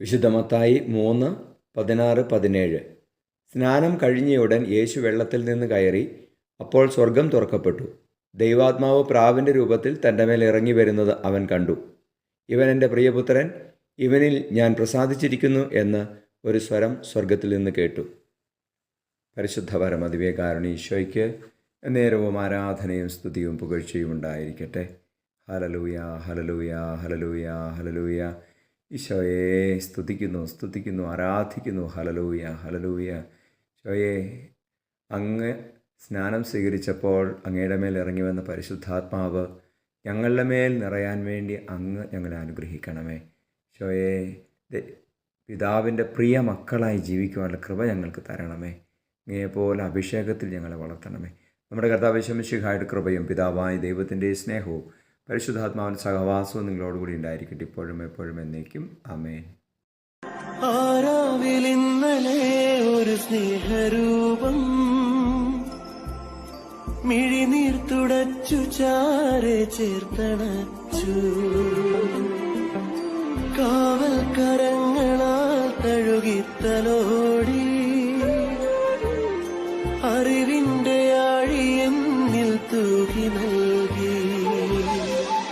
വിശുദ്ധ മത്തായി 3:16-17. സ്നാനം കഴിഞ്ഞയുടൻ യേശു വെള്ളത്തിൽ നിന്ന് കയറി. അപ്പോൾ സ്വർഗം തുറക്കപ്പെട്ടു. ദൈവാത്മാവ് പ്രാവിൻ്റെ രൂപത്തിൽ തൻ്റെ മേൽ ഇറങ്ങി വരുന്നത് അവൻ കണ്ടു. ഇവൻ എൻ്റെ പ്രിയപുത്രൻ, ഇവനിൽ ഞാൻ പ്രസാദിച്ചിരിക്കുന്നു എന്ന് ഒരു സ്വരം സ്വർഗത്തിൽ നിന്ന് കേട്ടു. പരിശുദ്ധ പരമദിവ്യകാരുണ്യ ഈശോയ്ക്ക് നേരവും ആരാധനയും സ്തുതിയും പുകഴ്ചയും ഉണ്ടായിരിക്കട്ടെ. Hallelujah, hallelujah, hallelujah, hallelujah. ഈശോയെ സ്തുതിക്കുന്നു, ആരാധിക്കുന്നു. Hallelujah, hallelujah. ഈശോയെ, അങ്ങ് സ്നാനം സ്വീകരിച്ചപ്പോൾ അങ്ങയുടെ മേൽ ഇറങ്ങി വന്ന പരിശുദ്ധാത്മാവ് ഞങ്ങളുടെ മേൽ നിറയാൻ വേണ്ടി അങ്ങ് ഞങ്ങളെ അനുഗ്രഹിക്കണമേ. ഈശോയെ, പിതാവിൻ്റെ പ്രിയ മക്കളായി ജീവിക്കുവാനുള്ള കൃപ ഞങ്ങൾക്ക് തരണമേ. അങ്ങയെപ്പോലെ അഭിഷേകത്തിൽ ഞങ്ങളെ വളർത്തണമേ. നമ്മുടെ കർത്താവ് യേശു മിശിഹായുടെ കൃപയും പിതാവായ ദൈവത്തിൻ്റെ സ്നേഹവും പരിശുദ്ധാത്മാവിൻ്റെ സഹവാസവും നിങ്ങളോടുകൂടി ഉണ്ടായിരിക്കട്ടെ, ഇപ്പോഴും എപ്പോഴും എന്നേക്കും. ആമേൻ. ആരാവിലിന്നലെ ഒരു സ്നേഹരൂപം മിഴിനീർ തുടച്ചു ചാരെ ചേർത്തണച്ചു.